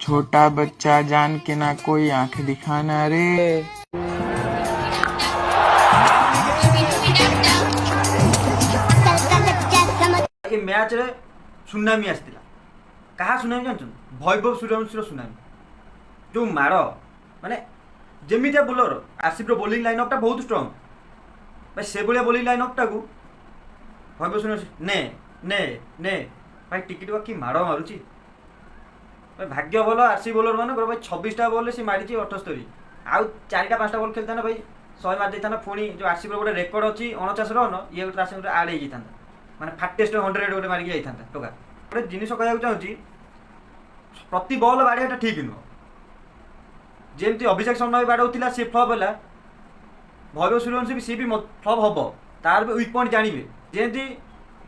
छोटा बच्चा जान के ना कोई आंख दिखाना रे। ए मैच रे सुनामी आसला क्या सुनामी जानते वैभव सूर्यवंशी सुनामी जो माड़ माने Jamia bowler RCB bowling lineup टा बहुत स्ट्रंग भाई से भाया बोलिंग लाइनअप टाक वैभव सूर्यवंशी ने ने ने भाई टिकी कि माड़ मारुची भाई भाग्य भल आरसीबी बोलर मान भाई 26टा बॉल से मारी 78 आउ 4टा 5टा बॉल खेलता भाई 100 मार देता पुणी जो आरसीबी गोटे रेकर्ड अच्छी 49 रन ये गोटे आड हो माने फाटेस्ट 100 गोटे मारिक जाता टोका गोटे जिन कहना चाहूँगी प्रति बॉल बाड़ाटा ठीक नुह जमी अभिषेक शर्मा भी बाड़ौला सी फ्लप है वैभव सूर्यवंशी भी सी भी फ्लप हम तार भी वीक पॉइंट जानवे जमी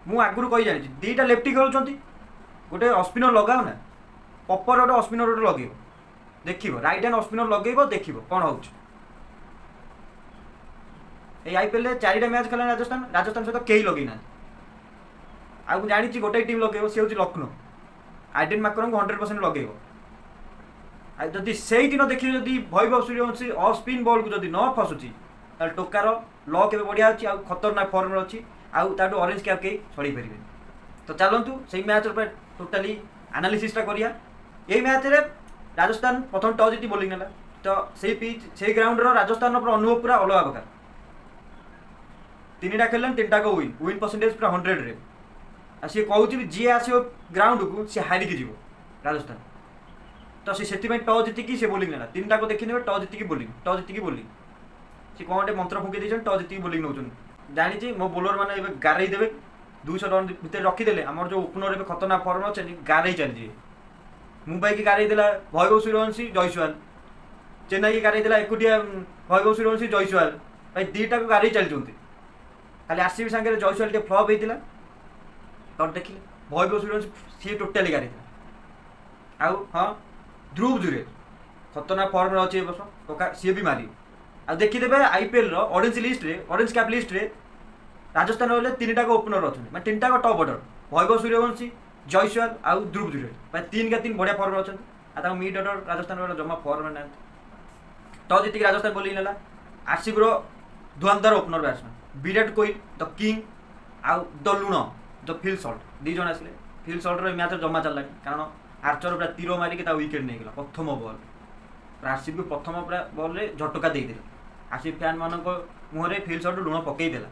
मुझे आगुरी कही जानी दीटा लेफ्टी खेलुंट गोटे स्पिनर लगाओ ना पपर गोटे स्पिनर गोटे लगे देख रईट हैंड स्पिनर लगे देख कौन हो आईपीएल 4टा मैच खेला राजस्थान राजस्थान सहित कई लगे ना आउ जानी गोटे टीम लगे सी हूँ लक्ष्नौ आइडेन मार्करम को 100% लगे जदि से दिन देखिए जदि Vaibhav Suryavanshi off spin ball को जदि न फसुची टोकार लक ए बढ़िया अच्छी आउ खतरनाक फॉर्म अच्छी आउ ऑरेंज कैप कई छड़ी पारे तो चलतु से मैच टोटाली एनालिसिस करिया यही मैच रे राजस्थान प्रथम टॉस जीति बोलिंग है तो से पिच से ग्राउंड राजस्थान अनुभव पूरा अलग प्रकार 3टा खेल 3टा को विन परसेंटेज पूरा 100 रे सी कहूँ जी आसो ग्राउंड को सी हारिक जीव राजस्थान तो से टॉस जीतिकी से बोलिंग ना 3टा को देखने टॉस जीतिकी बोलिंग सी कौन गोटे मंत्र फुंकी देते टॉस जीतिकी बोलिंग नौ जानी मो बोलर मैंने गारे देवे 200 रन भितर रखीदे आम जो ओपनर खतरनाक फर्म अच्छे गारे चली मुंबई की गारे देला वैभव सूर्यवंशी जयसवाल चेन्नई की गारे देला एकुटिया वैभव सूर्यवंशी जयसवाल भाई 2टा को गारे चलते खाली आरसीबी सांगे जयसवाल टे फ्लप होता तो देखिए वैभव सूर्यवंशी सी टोटाली गारे आउ हाँ ध्रुव जुरेल खतरनाक फर्म अच्छे वर्ष टोका सी भी मारी आ देखीदे आईपीएल ऑरेंज लिस्ट रे ऑरेंज कैप लिस्ट रे राजस्थान वाले 3टा को ओपनर अच्छे मैं 3टा को टॉप ऑर्डर वैभव सूर्यवंशी जयसवाल आउ ध्रुव जुरेल भाई 3 का 3 बढ़िया फर्म अच्छा मिड ऑर्डर राजस्थान वाला जमा फर्म ना टॉस जीतिक राजस्थान बोलिंग है RCB Dhuandhar opener batsman Virat Kohli the king आउ द लुण द फिल्ड सल्ट 2 जन आसे फिल्ड सल्टर मैच जमा चलला कारण आर्चर पूरा तीर मारिक विकेट नहीं गला प्रथम बॉल आरसीबी प्रथम पूरा बॉल रे झटका देदेला आरसीबी फैन मान मुहर फिल्ड सल्ट लुण पकईदेला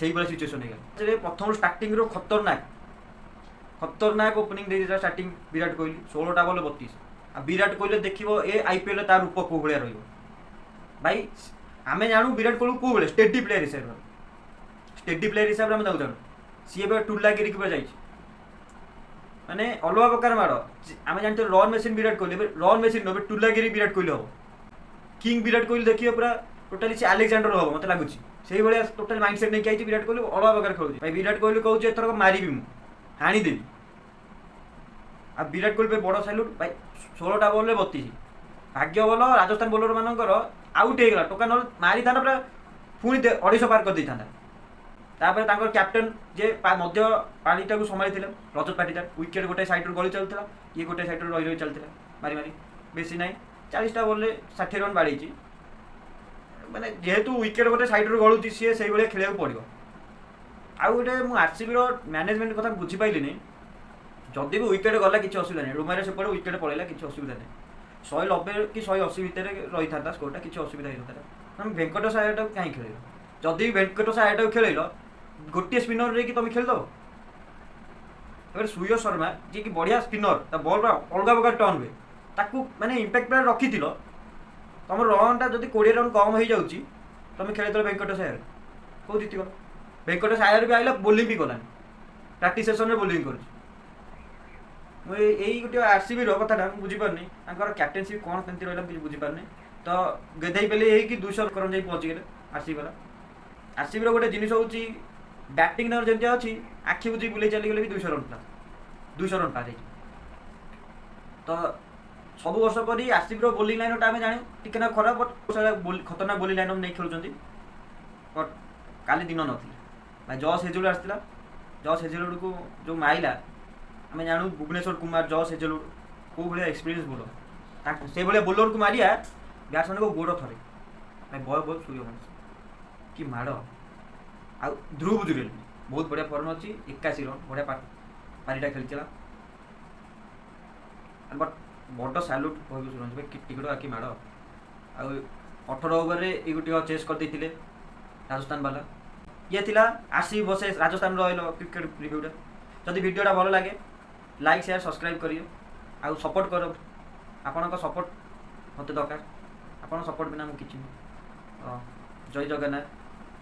से भाई सिचुएसन हो प्रथम स्टार्टिंग खतरनाक ओपनिंग दे स्टार्टिंग विराट कोहली 16टा बॉल 32 आ विराट कोहली देखो ए आईपीएल तार रूप कौ भाया भाई आम जानू विराट कोहली कौ भाई स्टेडी प्लेयर हिसाब से जानू सी टुलागिरी की जाइए माने अलग प्रकार माड़ आम जानते run machine Virat Kohli run machine नो टुलागिरी विराट कोहली हम किंग विराट कोहली देखिए पूरा टोटाली से आलेक्जेंडर हम मत लगुच से भाया टोटाल माइंडसेट नहीं आई विराट कोहली अलग प्रकार खेलुँ भाई विराट कोहली कहूँ एथर मारि हाणीदेवी आ विराट कोहली पे बड़ सैल्यूट भाई 16टा बॉल 32 भाग्य भल राजस्थान बोलर मानकर आउट होगा टोका न मारी था पूरा पुणी 250 पार कर देता कैप्टेन जे मध्य पानीटा संभाली रजत पाटीदार विकेट गोटे सैड्रु गली चलता ये गोटे सैड्रु रही चलता मारी मारी बेसी ना 40टा बॉल 60 रन बाड़ी मैंने जेहेतु विकेट गोटे सैड्रु गलुची सी से भाया खेल पड़ो आउ गोटे मुझे आरसीबी मैनेजमेंट कथा बुझीपारे जदि भी विकेट गला किसी असुविधा नहीं रुमारे से विकेट पड़ेगा किसी असुविधा नहीं 190 कि 180 भितर रही था स्कोरटा किसी असुविधा होता तुम वेंकटेश आयटा कहीं खेल जदि वेंकटेश आयटा खेल गोटे स्पिनर रही तुम खेलद सूर्य शर्मा जी कि बढ़िया स्पिनर बॉल अलग प्रकार टर्न हुए ताकू मैंने इंपैक्ट प्लेयर रखी तुम रनटा जब 20 रन कम हो जाऊँगी तुम खेल वेंकटेश आयर कौ जीत वेंकटेश आयर भी आइला बोलिंग भी गलानी प्रैक्टिस सेशन में बोलिंग कर गोटे आरसीबी कथा बुझीपारनी कैप्टेनसीप कौन केमती रहा बुझीपारनी तो गेधे पेले कि 200 रन जा पहुँची गले आरसीबी वाला आरसीबी गोटे जिन हूँ बैटिंग जमी अच्छी आखि बुझी बुले चलीगले भी 200 रन पार तो सब वर्ष पर आरसीबी बोलिंग लाइन आम जाने टिके ना खराब बट खतरनाक बोलिंग लाइन नहीं खेलुं बट काली दिन ना जस हेजुल आसला जस हेजुल को जो माइला आम जानू भुवनेश्वर कुमार जस हेजुल କେଉଁ ଭଳିଆ ଏକ୍ସପିରିଏନ୍ସ ବୋଲର ସେଇଭଳିଆ ବୋଲରକୁ ମାରିଆ ବ୍ୟାଟ୍ସମ୍ୟାନକୁ ଗୋଡ଼ ଥରେ ଭାଇ ବୟ ବଲ ସୂର୍ଯ୍ୟବଂଶୀ କି ମାଡ଼। ଆଉ ଧ୍ରୁବ ଜୁରେଲ ବହୁତ ବଢ଼ିଆ ଫର୍ମ ଅଛି 81 ରନ୍ ବଢ଼ିଆ ପାରିଟା ଖେଳିଥିଲା। ବଟ୍ ବଡ଼ ସାଲ୍ୟୁଟ୍ କହିବି ସୂର୍ଯ୍ୟବଂଶୀ ଭାଇ ଟିକଟ ଆକି ମାଡ଼। ଆଉ 18 ଓଭରରେ ଏଇ ଗୋଟିକ ଚେସ୍ କରିଦେଇଥିଲେ ରାଜସ୍ଥାନ ବାଲା। ଇଏ ଥିଲା RCB versus Rajasthan royal cricket ରିଭ୍ୟୁଟା। ଯଦି ଭିଡ଼ିଓଟା ଭଲ ଲାଗେ ଲାଇକ୍ ସେୟାର ସବସ୍କ୍ରାଇବ୍ କରିବେ ଆଉ ସପୋର୍ଟ କର। ଆପଣଙ୍କ ସପୋର୍ଟ ମୋତେ ଦରକାର। ଆପଣଙ୍କ ସପୋର୍ଟ ବିନା ମୁଁ କିଛି ନୁହେଁ। ଜୟ ଜଗନ୍ନାଥ।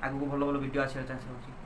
ଆଗକୁ ଭଲ ଭଲ ଭିଡ଼ିଓ ଆସିବାର ଚାନ୍ସ ଅଛି।